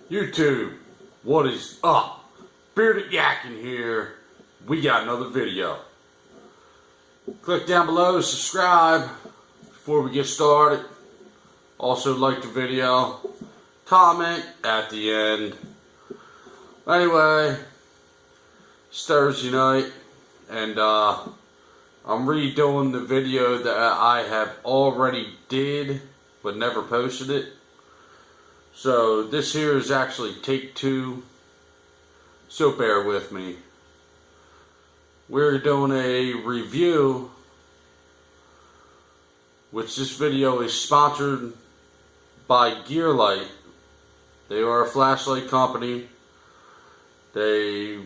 YouTube, what is up? Bearded Yakking here. We got another video. Click down below to subscribe before we get started. Also like the video. Comment at the end. Anyway, it's Thursday night and I'm redoing the video that I have already did but never posted it. So this here is actually take 2, so bear with me. We're doing a review, which this video is sponsored by Gearlight. They are a flashlight company. They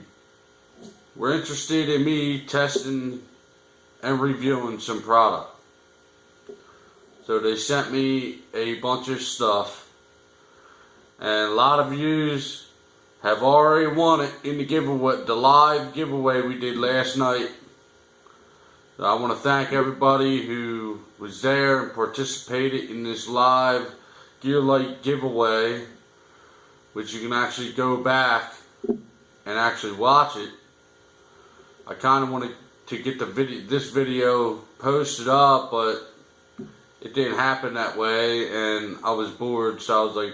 were interested in me testing and reviewing some product. So they sent me a bunch of stuff. And a lot of yous have already won it in the giveaway, the live giveaway we did last night. So I want to thank everybody who was there and participated in this live Gearlight giveaway, which you can actually go back and actually watch it. I kind of wanted to get this video posted up, but it didn't happen that way, and I was bored, so I was like,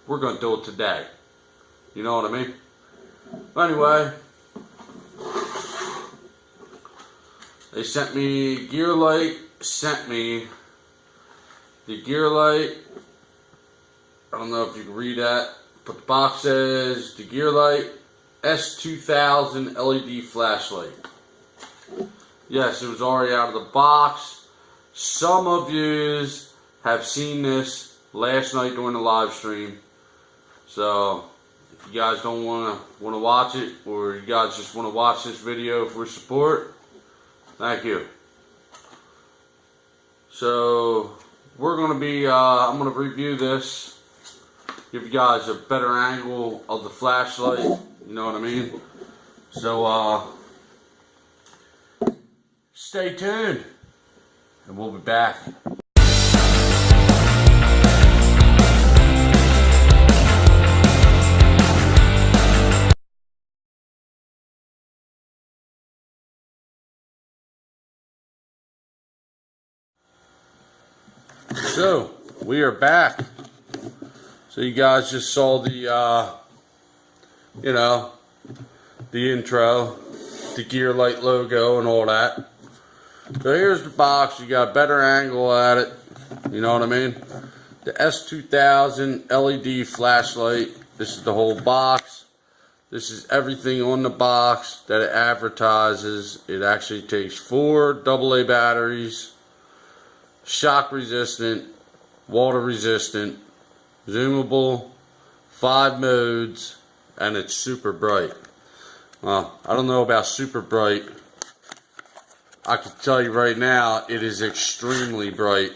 we're going to do it today. You know what I mean? Anyway, they sent me, Gearlight sent me the Gearlight. I don't know if you can read that, but the box says the Gearlight S2000 LED flashlight. Yes, it was already out of the box. Some of yous have seen this last night during the live stream. So if you guys don't want to watch it, or you guys just want to watch this video for support, thank you. So we're going to be, I'm going to review this, give you guys a better angle of the flashlight, you know what I mean? So stay tuned, and we'll be back. So we are back. So you guys just saw the the intro, the Gearlight logo and all that. So here's the box. You got a better angle at it, you know what I mean? The S2000 LED flashlight. This is the whole box. This is everything on the box that it advertises. It actually takes 4 AA batteries, shock resistant, water resistant, zoomable, 5 modes, and it's super bright. Well, I don't know about super bright. I can tell you right now, it is extremely bright.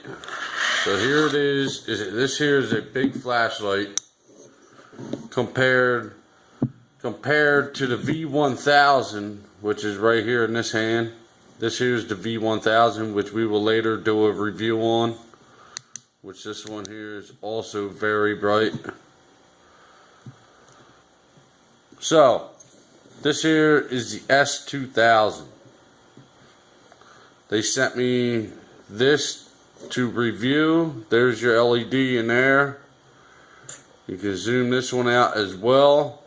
So here it is. This here is a big flashlight compared to the V1000, which is right here in this hand. This here is the V1000, which we will later do a review on, which this one here is also very bright. So this here is the S2000. They sent me this to review. There's your LED in there. You can zoom this one out as well,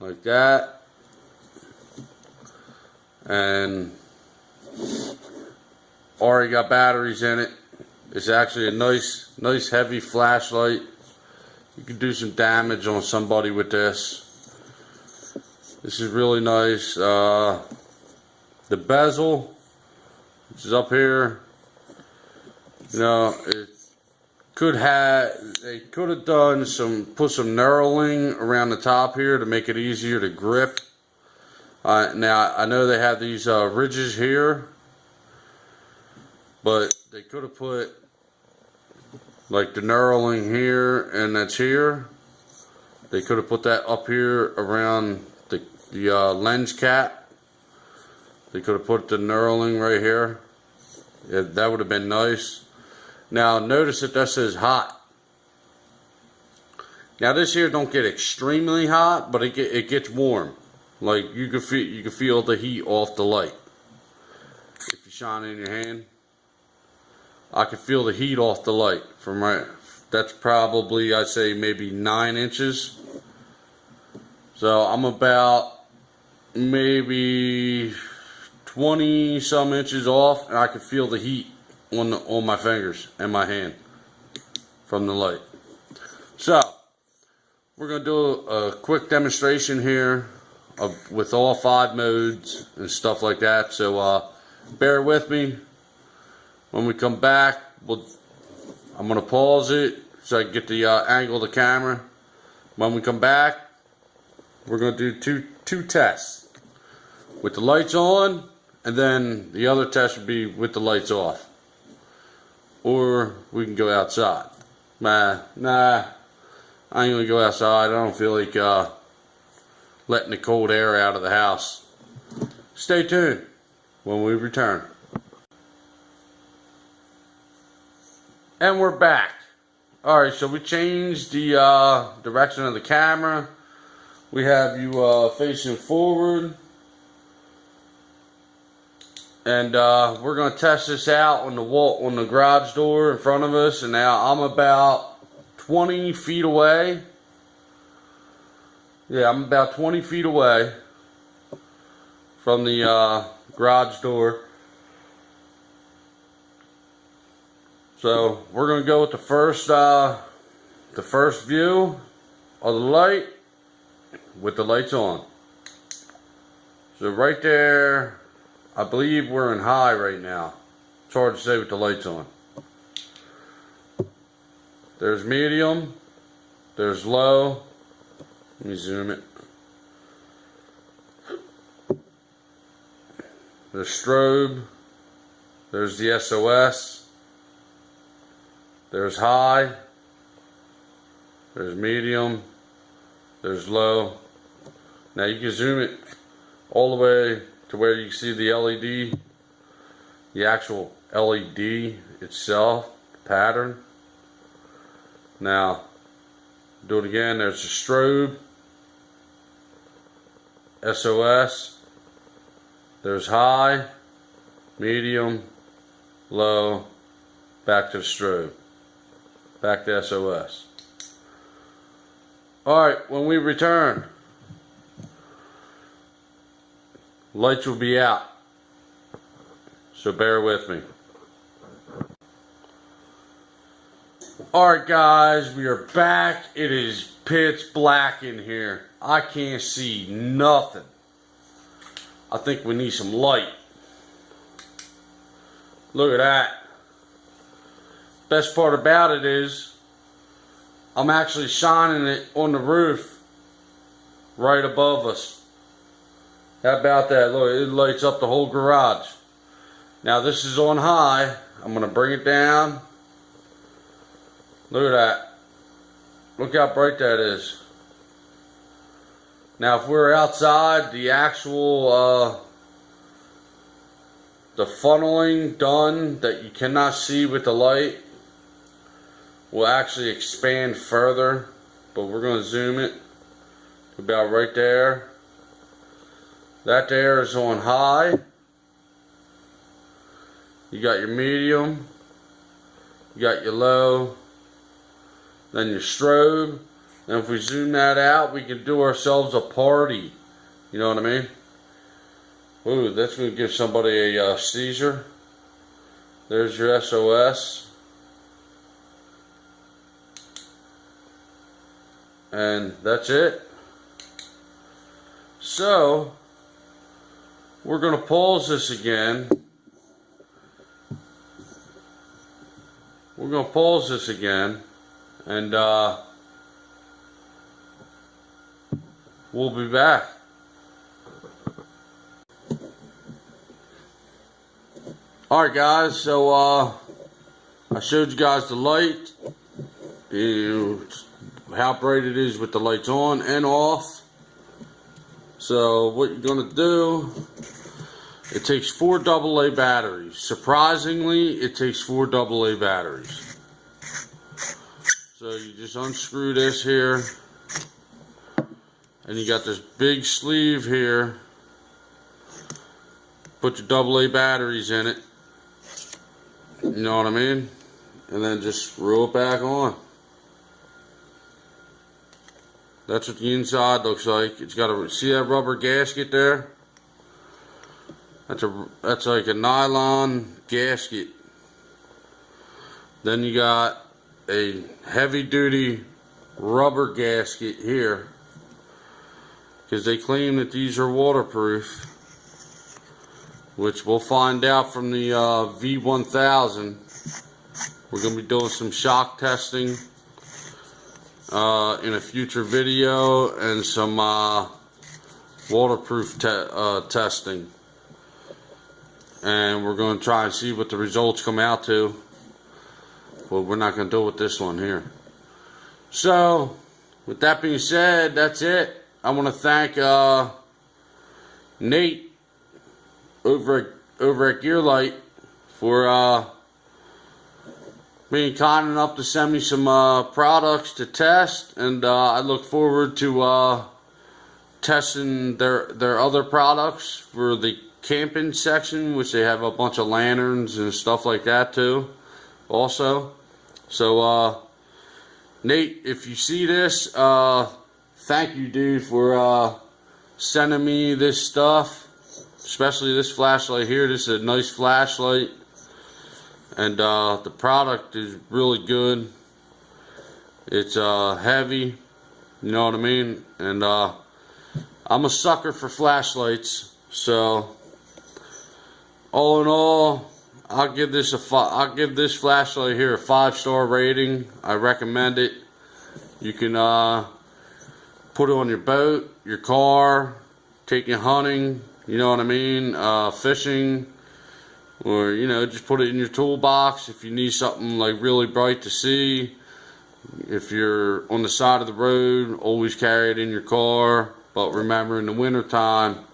like that. And already got batteries in it. It's actually a nice heavy flashlight. You can do some damage on somebody with this. This is really nice. The bezel, which is up here, you know, they could have done put some knurling around the top here to make it easier to grip. Now I know they have these ridges here, but they could have put like the knurling here, and that's here. They could have put that up here around the lens cap. They could have put the knurling right here. Yeah, that would have been nice. Now notice that says hot. Now this here don't get extremely hot, but it gets warm. Like you can feel the heat off the light. If you shine it in your hand, I can feel the heat off the light from right. That's probably, I'd say, maybe 9 inches. So I'm about maybe 20 some inches off, and I can feel the heat on my fingers and my hand from the light. So we're going to do a quick demonstration here with all 5 modes and stuff like that. So bear with me. When we come back, I'm going to pause it so I can get the angle of the camera. When we come back, we're going to do two tests with the lights on, and then the other test would be with the lights off. Or we can go outside. Nah, I ain't gonna go outside. I don't feel like letting the cold air out of the house. Stay tuned when we return. And we're back. Alright, so we changed the direction of the camera. We have you facing forward. And we're going to test this out on the wall, on the garage door in front of us. And now I'm about 20 feet away. Yeah, I'm about 20 feet away from the garage door. So we're going to go with the first view of the light with the lights on. So right there, I believe we're in high right now. It's hard to say with the lights on. There's medium. There's low. Let me zoom it. There's strobe. There's the SOS. There's high. There's medium. There's low. Now you can zoom it all the way to where you see the LED, the actual LED itself, pattern. Now, do it again. There's the strobe, SOS. There's high, medium, low, back to the strobe, back to SOS. Alright, when we return, lights will be out, so bear with me. Alright guys, we are back. It is pitch black in here. I can't see nothing. I think we need some light. Look at that. Best part about it is I'm actually shining it on the roof right above us. How about that? Look, it lights up the whole garage. Now this is on high. I'm going to bring it down. Look at that. Look how bright that is. Now if we're outside, the actual the funneling done that you cannot see with the light will actually expand further, but we're going to zoom it about right there. That there is on high. You got your medium, you got your low, then your strobe. And if we zoom that out, we can do ourselves a party. You know what I mean? Ooh, that's going to give somebody a seizure. There's your SOS. And that's it. So, we're going to pause this again. We're going to pause this again. And we'll be back. Alright guys, so I showed you guys the light, how bright it is with the lights on and off. So what you're going to do, it takes 4 AA batteries. Surprisingly, it takes 4 AA batteries. So you just unscrew this here, and you got this big sleeve here. Put your AA batteries in it. You know what I mean? And then just screw it back on. That's what the inside looks like. It's got a, see that rubber gasket there? That's like a nylon gasket. Then you got a heavy duty rubber gasket here, because they claim that these are waterproof, which we'll find out from the V1000. We're going to be doing some shock testing in a future video, and some waterproof testing, and we're going to try and see what the results come out to. But we're not going to do it with this one here. So with that being said, that's it. I want to thank Nate over at Gearlight for being kind enough to send me some products to test, and I look forward to testing their other products for the camping section, which they have a bunch of lanterns and stuff like that too also. So Nate, if you see this, thank you, dude, for sending me this stuff, especially this flashlight here. This is a nice flashlight. And the product is really good. It's heavy, you know what I mean? And I'm a sucker for flashlights. So all in all, I'll give this flashlight here a 5-star rating. I recommend it. You can put it on your boat, your car, take it hunting, you know what I mean? Fishing. Or, you know, just put it in your toolbox if you need something like really bright to see. If you're on the side of the road, always carry it in your car. But remember, in the winter time,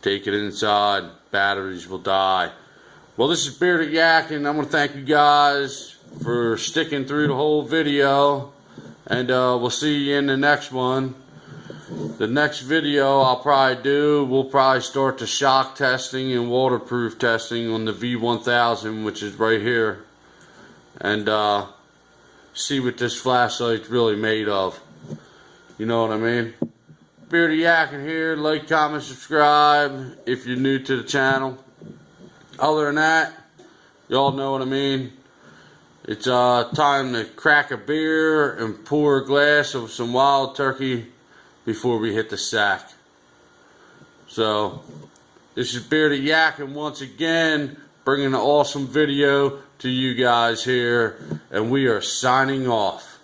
take it inside. Batteries will die. Well, this is Bearded Yak, and I want to thank you guys for sticking through the whole video. And we'll see you in the next one. The next video we'll probably start the shock testing and waterproof testing on the V1000, which is right here, and see what this flashlight's really made of. You know what I mean? Bearded Yakking here. Like, comment, subscribe if you're new to the channel. Other than that, y'all know what I mean. It's time to crack a beer and pour a glass of some wild turkey before we hit the sack. So this is Bearded Yakking once again, bringing an awesome video to you guys here, and we are signing off.